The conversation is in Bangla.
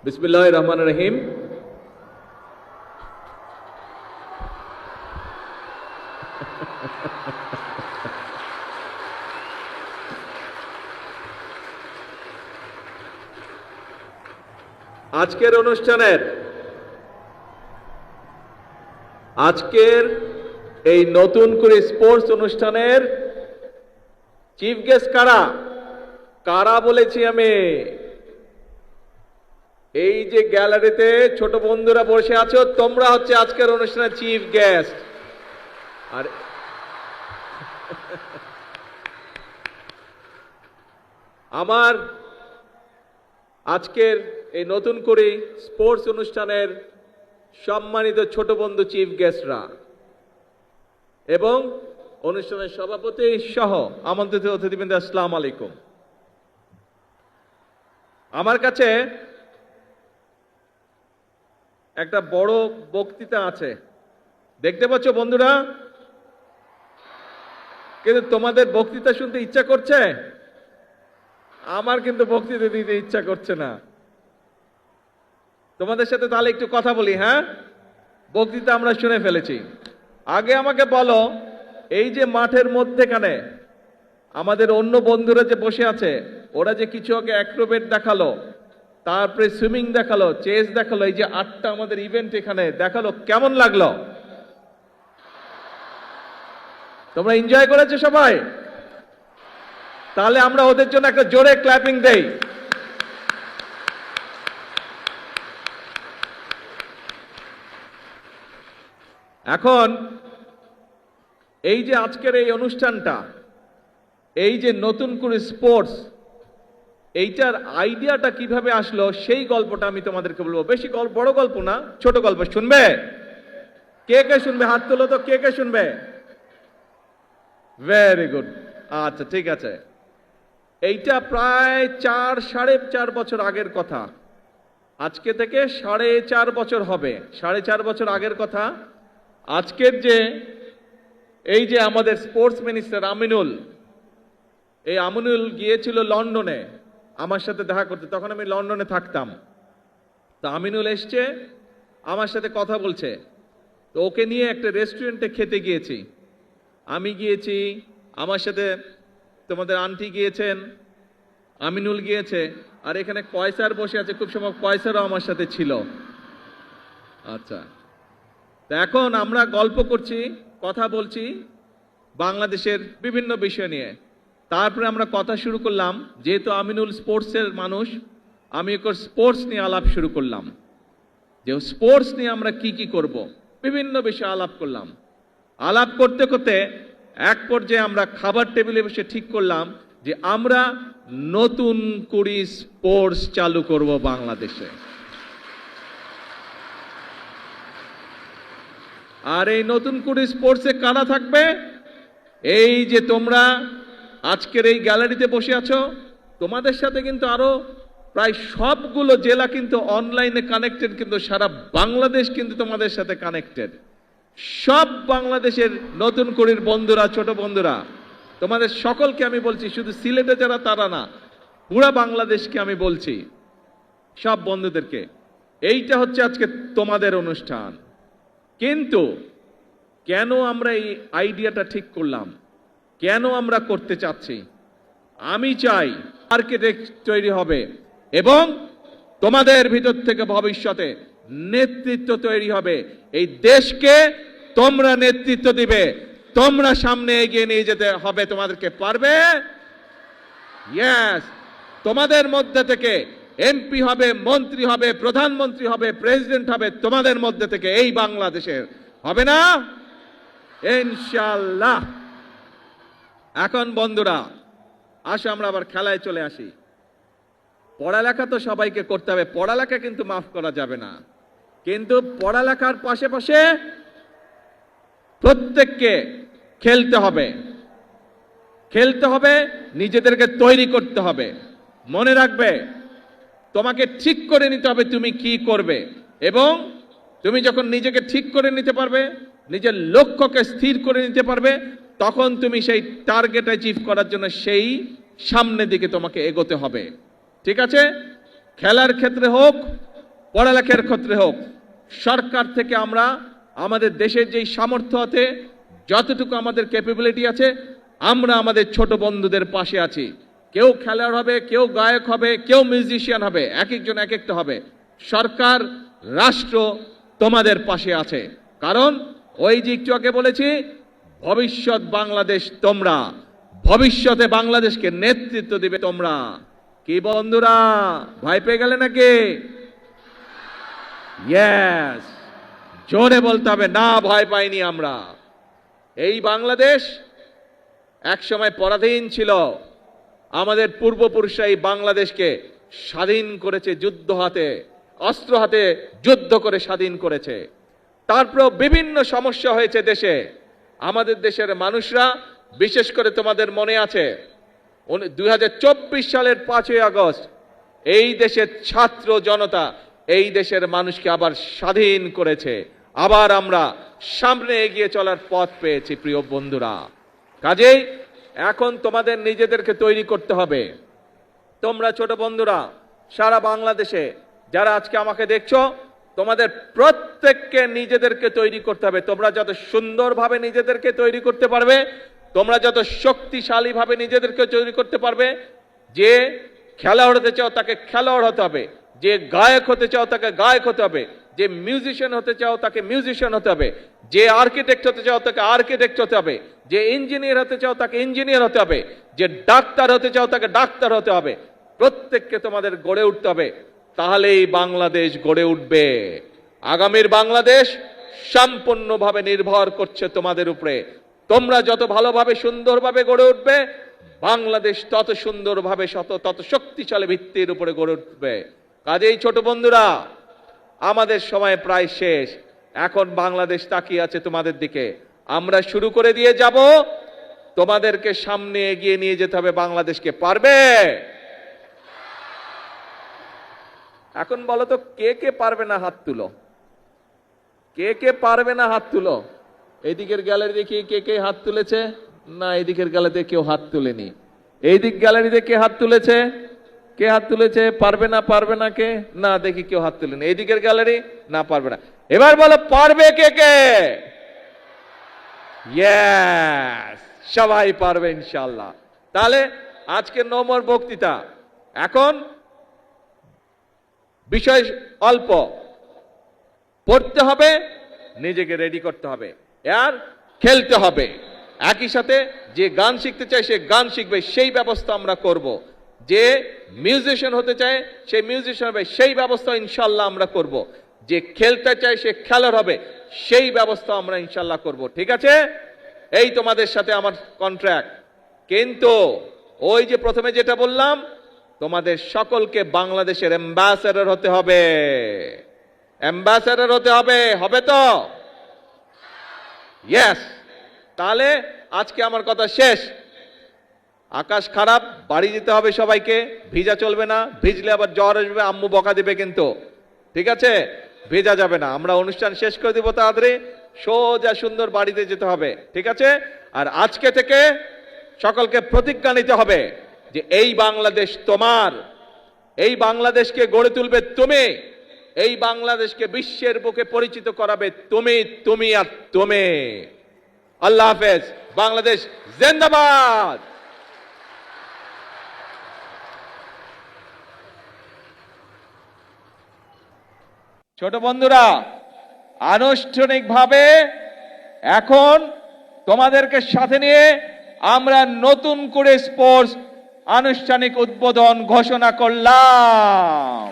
বিসমিল্লাহির রহমানির রহিম। আজকের এই নতুন করে স্পোর্টস অনুষ্ঠানের চিফ গেস্ট কারা বলেছি আমি? এই যে গ্যালারিতে ছোট বন্ধুরা বসে আছো, তোমরা হচ্ছে আজকের অনুষ্ঠানের চিফ গেস্ট। আর আমার আজকের এই নতুন করে স্পোর্টস অনুষ্ঠানের সম্মানিত ছোট বন্ধু চিফ গেস্টরা এবং অনুষ্ঠানের সভাপতি সহ আমন্ত্রিত অতিথিবৃন্দ, আসসালামু আলাইকুম। আমার কাছে একটা বড় বক্তৃতা আছে, দেখতে পাচ্ছ বন্ধুরা, কিন্তু তোমাদের বক্তৃতা শুনতে ইচ্ছা করছে? আমার কিন্তু বক্তৃতা দিতে ইচ্ছা করছে না। তোমাদের সাথে তাহলে একটু কথা বলি। হ্যাঁ, বক্তৃতা আমরা শুনে ফেলেছি। আগে আমাকে বলো, এই যে মাঠের মধ্যেখানে আমাদের অন্য বন্ধুরা যে বসে আছে, ওরা যে কিছু আগে অ্যাক্রোবেট দেখালো, তারপরে সুইমিং দেখালো, চেস দেখালো, এই যে 8টা আমাদের ইভেন্ট এখানে দেখালো, কেমন লাগলো? তোমরা এনজয় করেছো সবাই? তাহলে আমরা ওদের জন্য একটা জোরে ক্ল্যাপিং দেই। এখন এই যে আজকের এই অনুষ্ঠানটা, এই যে নতুন করে স্পোর্টস, এইটার আইডিয়াটা কিভাবে আসলো সেই গল্পটা আমি তোমাদেরকে বলবো। বেশি বড় গল্প না, ছোট গল্প। শুনবে? কে কে শুনবে? হাত তোলো তো, কে কে শুনবে? Very good. আচ্ছা, ঠিক আছে। এইটা প্রায় 4.5 বছর আগের কথা। আজকে থেকে 4.5 বছর হবে। 4.5 বছর আগের কথা। আজকের যে এই যে আমাদের স্পোর্টস মিনিস্টার আমিনুল, এই আমিনুল গিয়েছিল লন্ডনে আমার সাথে দেখা করতে। তখন আমি লন্ডনে থাকতাম। তো আমিনুল এসছে, আমার সাথে কথা বলছে। তো ওকে নিয়ে একটা রেস্টুরেন্টে খেতে গিয়েছি। আমি গিয়েছি, আমার সাথে তোমাদের আন্টি গিয়েছেন, আমিনুল গিয়েছে, আর এখানে কয়সার বসে আছে। খুব সময় কয়সারও আমার সাথে ছিল। আচ্ছা, তো এখন আমরা গল্প করছি, কথা বলছি বাংলাদেশের বিভিন্ন বিষয় নিয়ে। তারপরে আমরা কথা শুরু করলাম, যেহেতু আমিনুল স্পোর্টসের মানুষ, আমি ওর স্পোর্টস নিয়ে আলাপ শুরু করলাম, যে স্পোর্টস নিয়ে আমরা কি কি করব, বিভিন্ন বিষয়ে আলাপ করলাম। আলাপ করতে করতে এক পর্যায়ে আমরা খাবার টেবিলে বসে ঠিক করলাম যে আমরা নতুন করে স্পোর্টস চালু করব বাংলাদেশে। আর এই নতুন করে স্পোর্টসে কারা থাকবে? এই যে তোমরা আজকের এই গ্যালারিতে বসে আছো, তোমাদের সাথে কিন্তু আরো প্রায় সবগুলো জেলা কিন্তু অনলাইনে কানেক্টেড, কিন্তু সারা বাংলাদেশ কিন্তু তোমাদের সাথে কানেক্টেড। সব বাংলাদেশের নতুন করির বন্ধুরা, ছোট বন্ধুরা, তোমাদের সকলকে আমি বলছি, শুধু সিলেটে যারা তারা না, পুরা বাংলাদেশকে আমি বলছি, সব বন্ধুদেরকে, এইটা হচ্ছে আজকে তোমাদের অনুষ্ঠান। কিন্তু কেন আমরা এই আইডিয়াটা ঠিক করলাম, কেন আমরা করতে চাচ্ছি? আমি চাই আর্কিটেক্ট তৈরি হবে এবং তোমাদের ভিতর থেকে ভবিষ্যতে নেতৃত্ব তৈরি হবে। এই দেশকে তোমরা নেতৃত্ব দিবে, তোমরা সামনে এগিয়ে নিয়ে যেতে হবে। তোমাদেরকে পারবে? ইয়েস। তোমাদের মধ্যে থেকে এমপি হবে, মন্ত্রী হবে, প্রধানমন্ত্রী হবে, প্রেসিডেন্ট হবে তোমাদের মধ্যে থেকে, এই বাংলাদেশের। হবে না? ইনশাআল্লাহ। এখন বন্ধুরা, আসো আমরা আবার খেলায় চলে আসি। পড়ালেখা তো সবাইকে করতে হবে, পড়ালেখা কিন্তু মাফ করা যাবে না। কিন্তু পড়ালেখার পাশে প্রত্যেককে খেলতে হবে, খেলতে হবে, নিজেদেরকে তৈরি করতে হবে। মনে রাখবে, তোমাকে ঠিক করে নিতে হবে তুমি কি করবে, এবং তুমি যখন নিজেকে ঠিক করে নিতে পারবে, নিজের লক্ষ্যকে স্থির করে নিতে পারবে, তখন তুমি সেই টার্গেট অ্যাচিভ করার জন্য সেই সামনের দিকে তোমাকে এগোতে হবে। ঠিক আছে? খেলার ক্ষেত্রে হোক, পড়ালেখার ক্ষেত্রে হোক, সরকার থেকে আমরা আমাদের দেশের যেই সামর্থ্য আছে, যতটুকু আমাদের ক্যাপাবিলিটি আছে, আমরা আমাদের ছোট বন্ধুদের পাশে আছি। কেউ খেলোয়াড় হবে, কেউ গায়ক হবে, কেউ মিউজিশিয়ান হবে, এক একজন এক একটা হবে। সরকার, রাষ্ট্র তোমাদের পাশে আছে। কারণ ওই যে একটু আগে বলেছি, ভবিষ্যৎ বাংলাদেশ তোমরা, ভবিষ্যতে বাংলাদেশকে নেতৃত্ব দিবে তোমরা। কি বন্ধুরা, ভয় পেয়ে গেলে নাকি? ইয়েস, জোরে বলতে হবে, না ভয় পাইনি আমরা। এই বাংলাদেশ একসময় পরাধীন ছিল। আমাদের পূর্বপুরুষরা এই বাংলাদেশকে স্বাধীন করেছে, যুদ্ধ হাতে, অস্ত্র হাতে যুদ্ধ করে স্বাধীন করেছে। তারপর বিভিন্ন সমস্যা হয়েছে দেশে। আমাদের দেশের মানুষরা, বিশেষ করে তোমাদের মনে আছে 2024 সালের 5ই আগস্ট এই দেশের ছাত্র জনতা এই দেশের মানুষকে আবার স্বাধীন করেছে। আবার আমরা সামনে এগিয়ে চলার পথ পেয়েছি প্রিয় বন্ধুরা। কাজেই এখন তোমাদের নিজেদেরকে তৈরি করতে হবে। তোমরা ছোট বন্ধুরা সারা বাংলাদেশে যারা আজকে আমাকে দেখছো, তোমাদের প্রত্যেককে নিজেদেরকে তৈরি করতে হবে। তোমরা যত সুন্দরভাবে নিজেদেরকে তৈরি করতে পারবে, তোমরা যত শক্তিশালীভাবে নিজেদেরকে তৈরি করতে পারবে, যে খেলোয়াড় হতে চাও তাকে খেলোয়াড় হতে হবে, যে গায়ক হতে চাও তাকে গায়ক হতে হবে, যে মিউজিশিয়ান হতে চাও তাকে মিউজিশিয়ান হতে হবে, যে আর্কিটেক্ট হতে চাও তাকে আর্কিটেক্ট হতে হবে, যে ইঞ্জিনিয়ার হতে চাও তাকে ইঞ্জিনিয়ার হতে হবে, যে ডাক্তার হতে চাও তাকে ডাক্তার হতে হবে। প্রত্যেককে তোমাদের গড়ে উঠতে হবে, তাহলেই বাংলাদেশ গড়ে উঠবে। আগামীর বাংলাদেশ সম্পূর্ণভাবে নির্ভর করছে তোমাদের উপরে। তোমরা যত ভালোভাবে সুন্দরভাবে গড়ে উঠবে, বাংলাদেশ তত সুন্দরভাবে তত শক্তিশালী ভিত্তির উপরে গড়ে উঠবে। কাজেই ছোট বন্ধুরা, আমাদের সময় প্রায় শেষ। এখন বাংলাদেশ তাকিয়ে আছে তোমাদের দিকে। আমরা শুরু করে দিয়ে যাব, তোমাদেরকে সামনে এগিয়ে নিয়ে যেতে হবে বাংলাদেশকে। পারবে? এখন বলো তো, কে কে পারবে না হাত তুলো। কে কে পারবে না হাত তুলো। এইদিকের গ্যালারি দেখি কে কে হাত তুলেছে। না, এইদিকের গ্যালারিতে কেউ হাত তুলেনি। এইদিক গ্যালারিতে কে হাত তুলেছে? কে হাত তুলেছে? পারবে না, পারবে না কে? না, দেখি কেউ হাত তুলেনি। এইদিকের গ্যালারি, না পারবে না। এবার বলো পারবে কে কে? ইয়েস, সবাই পারবে ইনশাআল্লাহ। তাহলে আজকে নম্বর বক্তৃতা। এখন বিষয় অল্প, পড়তে হবে, নিজেকে রেডি করতে হবে, আর খেলতে হবে। একই সাথে যে গান শিখতে চায় সে গান শিখবে, সেই ব্যবস্থা আমরা করব। যে মিউজিশিয়ান হতে চায় সে মিউজিশিয়ান হবে, সেই ব্যবস্থা ইনশাআল্লাহ আমরা করব। যে খেলতে চায় সে খেলোয়াড় হবে, সেই ব্যবস্থা আমরা ইনশাআল্লাহ করব। ঠিক আছে? এই তোমাদের সাথে আমার কন্ট্রাক্ট। কিন্তু ওই যে প্রথমে যেটা বললাম, তোমাদের সকলকে বাংলাদেশের অ্যাম্বাসেডর হতে হবে। অ্যাম্বাসেডর হতে হবে, হবে তো? ইয়েস। তাহলে আজকে আমার কথা শেষ। আকাশ খারাপ, বাড়ি যেতে হবে সবাইকে। ভিজা চলবে না, ভিজলে আবার জ্বর আসবে, আম্মু বকা দিবে কিন্তু। ঠিক আছে? ভেজা যাবে না। আমরা অনুষ্ঠান শেষ করে দিব তাড়াতাড়ি, সোজা সুন্দর বাড়িতে যেতে হবে। ঠিক আছে? আর আজকে থেকে সকলকে প্রতিজ্ঞা নিতে হবে যে এই বাংলাদেশ তোমার, এই বাংলাদেশকে গড়ে তুলবে তুমি, এই বাংলাদেশকে বিশ্বের বুকে পরিচিত করাবে তুমি, তুমি আর তুমি। আল্লাহ হাফেজ। বাংলাদেশ জিন্দাবাদ। ছোট বন্ধুরা, আনুষ্ঠানিকভাবে এখন তোমাদেরকে সাথে নিয়ে আমরা নতুন করে স্পোর্টস আনুষ্ঠানিক উদ্বোধন ঘোষণা করলাম।